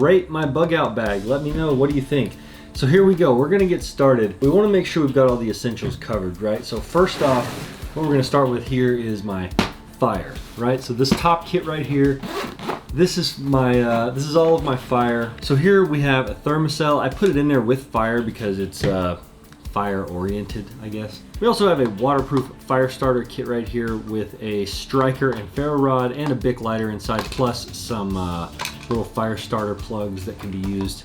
rate my bug out bag. Let me know, what do you think? So here we go, we're gonna get started. We wanna make sure we've got all the essentials covered, right? So first off, what we're gonna start with here is my fire, right? So this top kit right here, this is my, this is all of my fire. So here we have a thermocell. I put it in there with fire because it's fire oriented, I guess. We also have a waterproof fire starter kit right here with a striker and ferro rod and a Bic lighter inside, plus some little fire starter plugs that can be used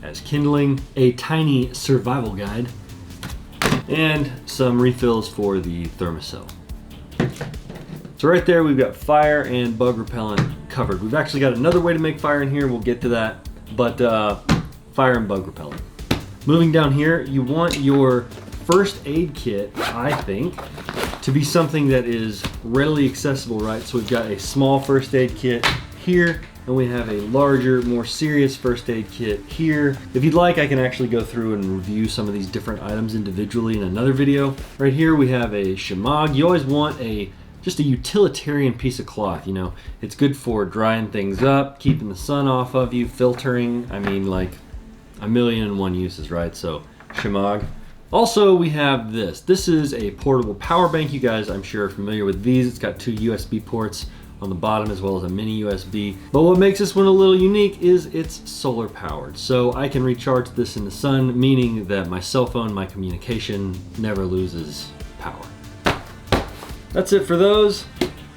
as kindling, a tiny survival guide, and some refills for the thermocell. So right there we've got fire and bug repellent covered. We've actually got another way to make fire in here, we'll get to that, but fire and bug repellent. Moving down here, you want your first aid kit, I think, to be something that is readily accessible, right? So we've got a small first aid kit here, and we have a larger, more serious first aid kit here. If you'd like, I can actually go through and review some of these different items individually in another video. Right here we have a shemagh. You always want just a utilitarian piece of cloth, you know. It's good for drying things up, keeping the sun off of you, filtering. I mean, like a million and one uses, right? So shemagh. Also, we have this. This is a portable power bank. You guys, I'm sure, are familiar with these. It's got two USB ports on the bottom as well as a mini USB. But what makes this one a little unique is it's solar powered. So I can recharge this in the sun, meaning that my cell phone, my communication never loses power. That's it for those.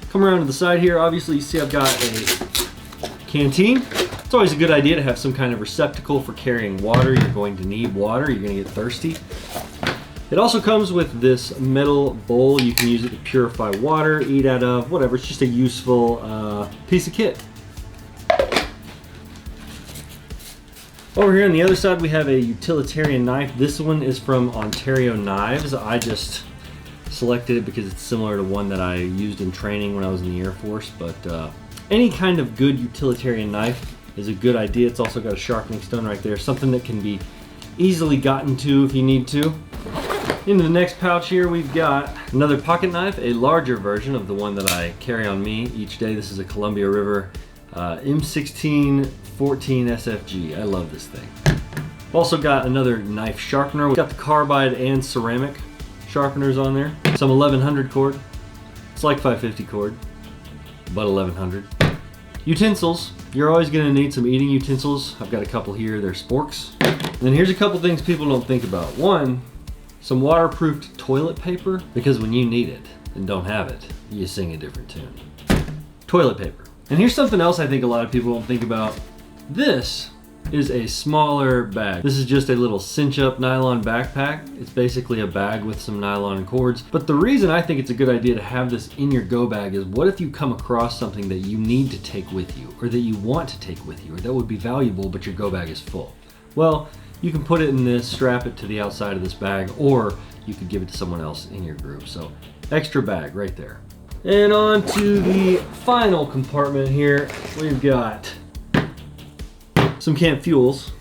Come around to the side here. Obviously, you see I've got a canteen. It's always a good idea to have some kind of receptacle for carrying water. You're going to need water, you're gonna get thirsty. It also comes with this metal bowl. You can use it to purify water, eat out of, whatever. It's just a useful piece of kit. Over here on the other side, we have a utilitarian knife. This one is from Ontario Knives. I just selected it because it's similar to one that I used in training when I was in the Air Force, but any kind of good utilitarian knife is a good idea. It's also got a sharpening stone right there, something that can be easily gotten to if you need to. Into the next pouch here, we've got another pocket knife, a larger version of the one that I carry on me each day. This is a Columbia River M16 14 SFG. I love this thing. I've also got another knife sharpener. We've got the carbide and ceramic sharpeners on there. Some 1100 cord. It's like 550 cord, but 1100. Utensils. You're always gonna need some eating utensils. I've got a couple here, they're sporks. And then here's a couple things people don't think about. One, some waterproofed toilet paper, because when you need it and don't have it, you sing a different tune. Toilet paper. And here's something else I think a lot of people don't think about. This is a smaller bag. This is just a little cinch up nylon backpack. It's basically a bag with some nylon and cords. But the reason I think it's a good idea to have this in your go bag is, what if you come across something that you need to take with you, or that you want to take with you, or that would be valuable, but your go bag is full? Well, you can put it in this, strap it to the outside of this bag, or you could give it to someone else in your group. So extra bag right there. And on to the final compartment here, we've got some camp fuels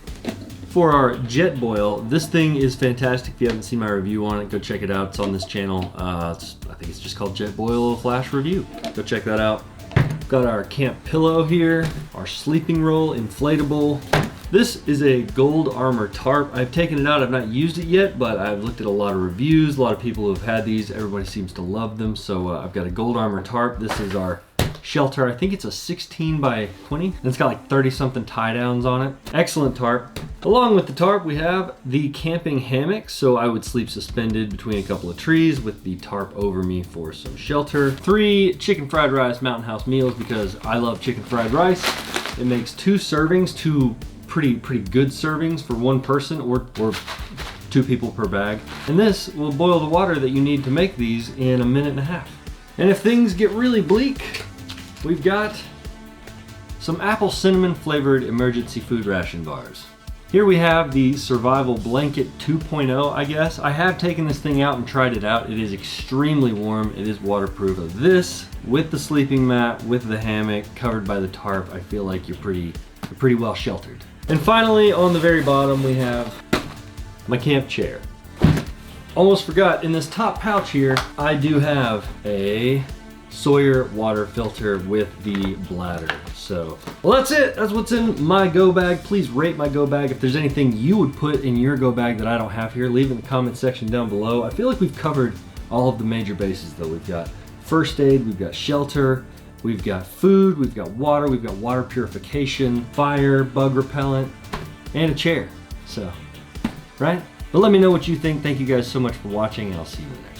for our jet boil. This thing is fantastic. If you haven't seen my review on it, go check it out. It's on this channel. I think it's just called Jet Boil Flash Review. Go check that out. Got our camp pillow here, our sleeping roll, inflatable. This is a Gold Armor tarp. I've taken it out, I've not used it yet, but I've looked at a lot of reviews. A lot of people have had these. Everybody seems to love them. So I've got a Gold Armor tarp. This is our shelter. I think it's a 16 by 20. And it's got like 30 something tie downs on it. Excellent tarp. Along with the tarp, we have the camping hammock. So I would sleep suspended between a couple of trees with the tarp over me for some shelter. 3 chicken fried rice Mountain House meals, because I love chicken fried rice. It makes 2 servings, 2 pretty good servings for one person, or 2 people per bag. And this will boil the water that you need to make these in a minute and a half. And if things get really bleak, we've got some apple cinnamon flavored emergency food ration bars. Here we have the Survival Blanket 2.0, I guess. I have taken this thing out and tried it out. It is extremely warm. It is waterproof. So this, with the sleeping mat, with the hammock, covered by the tarp, I feel like you're pretty well sheltered. And finally, on the very bottom, we have my camp chair. Almost forgot, in this top pouch here, I do have a Sawyer water filter with the Bladder. So, well, that's it. That's what's in my go bag. Please rate my go bag. If there's anything you would put in your go bag that I don't have here, leave it in the comment section down below. I feel like we've covered all of the major bases though. We've got first aid, we've got shelter, we've got food, we've got water purification, fire, bug repellent, and a chair. So, right? But let me know what you think. Thank you guys so much for watching, and I'll see you in the next one.